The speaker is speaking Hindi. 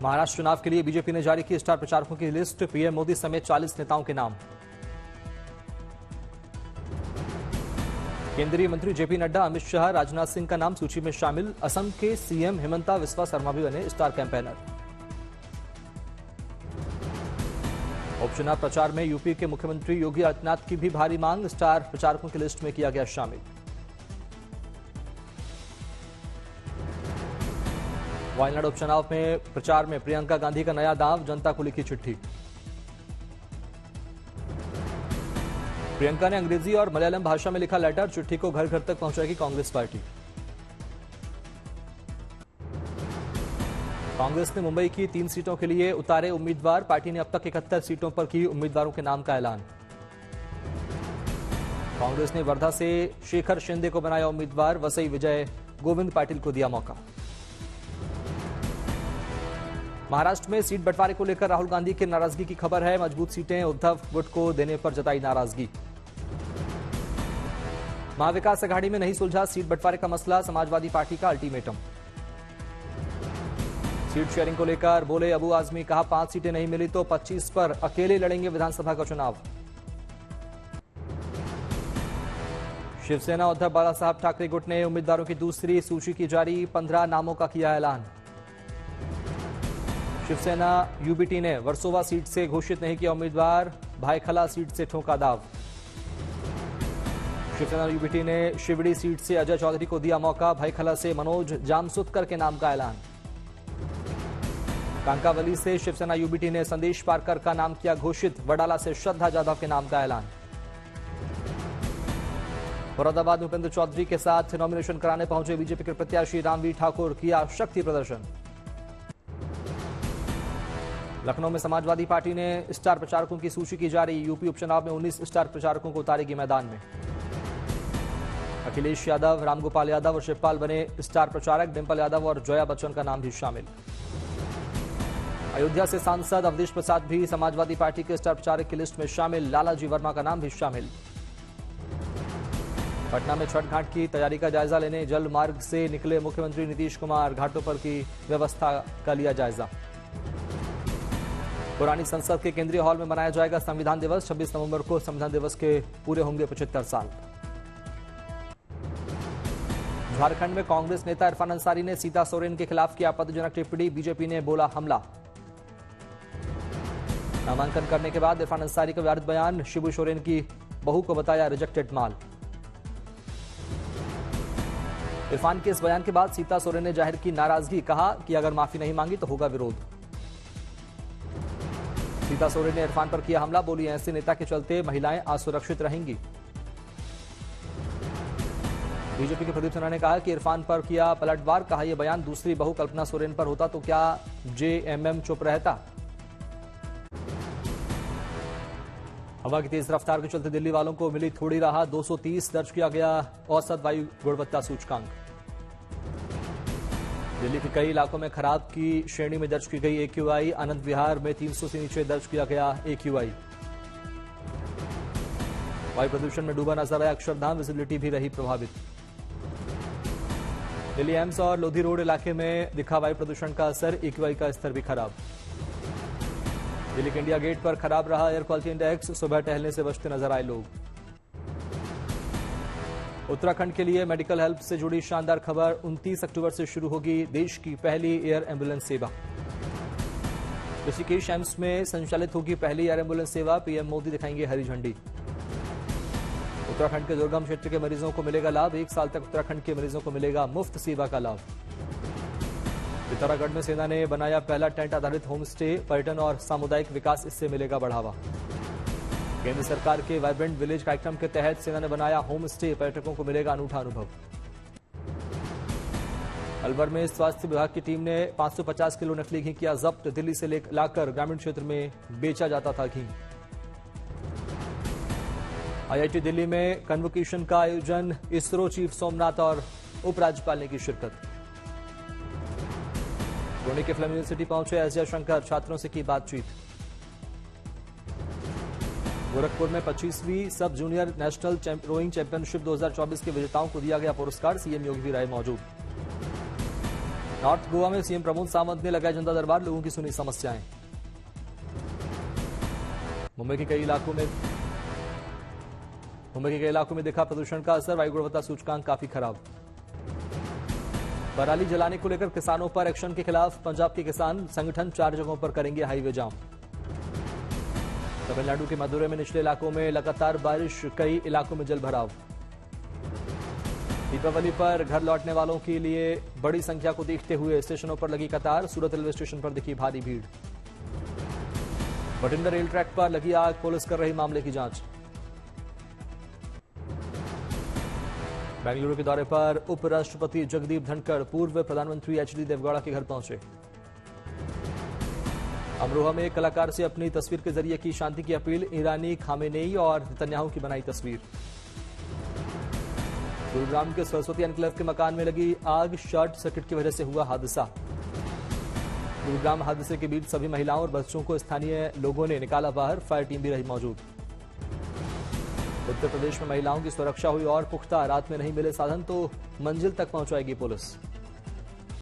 महाराष्ट्र चुनाव के लिए बीजेपी ने जारी की स्टार प्रचारकों की लिस्ट। पीएम मोदी समेत 40 नेताओं के नाम। केंद्रीय मंत्री जेपी नड्डा, अमित शाह, राजनाथ सिंह का नाम सूची में शामिल। असम के सीएम हिमंता बिस्वा शर्मा भी बने स्टार कैंपेनर। उपचुनाव प्रचार में यूपी के मुख्यमंत्री योगी आदित्यनाथ की भी भारी मांग। स्टार प्रचारकों की लिस्ट में किया गया शामिल। वायनाड उपचुनाव में प्रचार में प्रियंका गांधी का नया दांव। जनता को लिखी चिट्ठी। प्रियंका ने अंग्रेजी और मलयालम भाषा में लिखा लेटर। चिट्ठी को घर घर तक पहुंचाएगी कांग्रेस पार्टी। कांग्रेस ने मुंबई की 3 सीटों के लिए उतारे उम्मीदवार। पार्टी ने अब तक 71 सीटों पर की उम्मीदवारों के नाम का ऐलान। कांग्रेस ने वर्धा से शेखर शिंदे को बनाया उम्मीदवार। वसई विजय गोविंद पाटिल को दिया मौका। महाराष्ट्र में सीट बंटवारे को लेकर राहुल गांधी की नाराजगी की खबर है। मजबूत सीटें उद्धव गुट को देने पर जताई नाराजगी। महाविकास अघाड़ी में नहीं सुलझा सीट बंटवारे का मसला। समाजवादी पार्टी का अल्टीमेटम। सीट शेयरिंग को लेकर बोले अबू आजमी, कहा 5 सीटें नहीं मिली तो 25 पर अकेले लड़ेंगे विधानसभा का चुनाव। शिवसेना उद्धव बाला साहब ठाकरे गुट ने उम्मीदवारों की दूसरी सूची की जारी। 15 नामों का किया ऐलान। शिवसेना यूबीटी ने वर्सोवा सीट से घोषित नहीं किया उम्मीदवार। भायखला सीट से ठोका दाव। शिवसेना यूबीटी ने शिवड़ी सीट से अजय चौधरी को दिया मौका। भायखला से मनोज जामसुतकर के नाम का ऐलान। कांकावली से शिवसेना यूबीटी ने संदेश पारकर का नाम किया घोषित। वडाला से श्रद्धा जाधव के नाम का ऐलान। मुरादाबाद में उपेंद्र चौधरी के साथ नॉमिनेशन कराने पहुंचे बीजेपी के प्रत्याशी रामवीर ठाकुर। किया शक्ति प्रदर्शन। लखनऊ में समाजवादी पार्टी ने स्टार प्रचारकों की सूची की जारी। यूपी उपचुनाव में 19 स्टार प्रचारकों को उतारेगी मैदान में। अखिलेश यादव, रामगोपाल यादव और शिवपाल बने स्टार प्रचारक। डिंपल यादव और जया बच्चन का नाम भी शामिल। अयोध्या से सांसद अवधेश प्रसाद भी समाजवादी पार्टी के स्टार प्रचारक की लिस्ट में शामिल। लालाजी वर्मा का नाम भी शामिल। पटना में छठ घाट की तैयारी का जायजा लेने जल मार्ग से निकले मुख्यमंत्री नीतीश कुमार। घाटों पर की व्यवस्था का लिया जायजा। पुरानी संसद के केंद्रीय हॉल में मनाया जाएगा संविधान दिवस। 26 नवंबर को संविधान दिवस के पूरे होंगे 75 साल। झारखंड में कांग्रेस नेता इरफान अंसारी ने सीता सोरेन के खिलाफ किया आपत्तिजनक टिप्पणी। बीजेपी ने बोला हमला। नामांकन करने के बाद इरफान अंसारी का विवादित बयान। शिबू सोरेन की बहू को बताया रिजेक्टेड माल। इरफान के इस बयान के बाद सीता सोरेन ने जाहिर की नाराजगी। कहा कि अगर माफी नहीं मांगी तो होगा विरोध। सीता सोरेन ने इरफान पर किया हमला। बोली ऐसे नेता के चलते महिलाएं असुरक्षित रहेंगी। बीजेपी के प्रदीप सिन्हा ने कहा कि इरफान पर किया पलटवार। कहा यह बयान दूसरी बहू कल्पना सोरेन पर होता तो क्या जेएमएम चुप रहता। हवा की तेज रफ्तार के चलते दिल्ली वालों को मिली थोड़ी राहत। 230 दर्ज किया गया औसत वायु गुणवत्ता सूचकांक। दिल्ली के कई इलाकों में खराब की श्रेणी में दर्ज की गई एक्यूआई। आनंद विहार में 300 से नीचे दर्ज किया गया एक्यूआई। वायु प्रदूषण में डूबा नजर आया अक्षरधाम। विजिबिलिटी भी रही प्रभावित। दिल्ली एम्स और लोधी रोड इलाके में दिखा वायु प्रदूषण का असर। एक्यूआई का स्तर भी खराब। दिल्ली के इंडिया गेट पर खराब रहा एयर क्वालिटी इंडेक्स। सुबह टहलने से बचते नजर आए लोग। उत्तराखंड के लिए मेडिकल हेल्प से जुड़ी शानदार खबर। 29 अक्टूबर से शुरू होगी देश की पहली एयर एम्बुलेंस सेवा। ऋषिकेश एम्स में संचालित होगी पहली एयर एम्बुलेंस सेवा। पीएम मोदी दिखाएंगे हरी झंडी। उत्तराखंड के दुर्गम क्षेत्र के मरीजों को मिलेगा लाभ। 1 साल तक उत्तराखंड के मरीजों को मिलेगा मुफ्त सेवा का लाभ। पिथौरागढ़ में सेना ने बनाया पहला टेंट आधारित होम स्टे। पर्यटन और सामुदायिक विकास इससे मिलेगा बढ़ावा। केंद्र सरकार के वाइब्रेंट विलेज कार्यक्रम के तहत सेना ने बनाया होम स्टे। पर्यटकों को मिलेगा अनूठा अनुभव। अलवर में स्वास्थ्य विभाग की टीम ने 550 किलो नकली घी किया जब्त। दिल्ली से लाकर ग्रामीण क्षेत्र में बेचा जाता था घी। आईआईटी दिल्ली में कन्वोकेशन का आयोजन। इसरो चीफ सोमनाथ और उपराज्यपाल ने की शिरकत। पुणे के फिल्म यूनिवर्सिटी पहुंचे एस जयशंकर। छात्रों से की बातचीत। गोरखपुर में 25वीं सब जूनियर नेशनल रोइंग चैंपियनशिप 2024 के विजेताओं को दिया गया पुरस्कार। सीएम योगी भी रहे मौजूद। नॉर्थ गोवा में सीएम प्रमोद सावंत ने लगाया जनता दरबार, लोगों की सुनी समस्याएं। मुंबई के कई इलाकों में दिखा प्रदूषण का असर, वायु गुणवत्ता सूचकांक काफी खराब। पराली जलाने को लेकर किसानों पर एक्शन के खिलाफ पंजाब के किसान संगठन 4 जगहों पर करेंगे हाईवे जाम। तमिलनाडु के मदुरै में निचले इलाकों में लगातार बारिश, कई इलाकों में जल भराव। दीपावली पर घर लौटने वालों के लिए बड़ी संख्या को देखते हुए स्टेशनों पर लगी कतार, सूरत रेलवे स्टेशन पर दिखी भारी भीड़। बठिंडा रेल ट्रैक पर लगी आग, पुलिस कर रही मामले की जांच। बेंगलुरु के दौरे पर उपराष्ट्रपति जगदीप धनखड़ पूर्व प्रधानमंत्री एचडी देवगौड़ा के घर पहुंचे। अमरोहा में एक कलाकार से अपनी तस्वीर के जरिए की शांति की अपील, ईरानी, खामेनेई और नेतन्याहू की बनाई तस्वीर। गुरुग्राम के सरस्वती एनक्लेव के मकान में लगी आग, शॉर्ट सर्किट की वजह से हुआ हादसा। गुरुग्राम हादसे के बीच सभी महिलाओं और बच्चों को स्थानीय लोगों ने निकाला बाहर, फायर टीम भी रही मौजूद। उत्तर प्रदेश में महिलाओं की सुरक्षा हुई और पुख्ता, रात में नहीं मिले साधन तो मंजिल तक पहुंचाएगी पुलिस।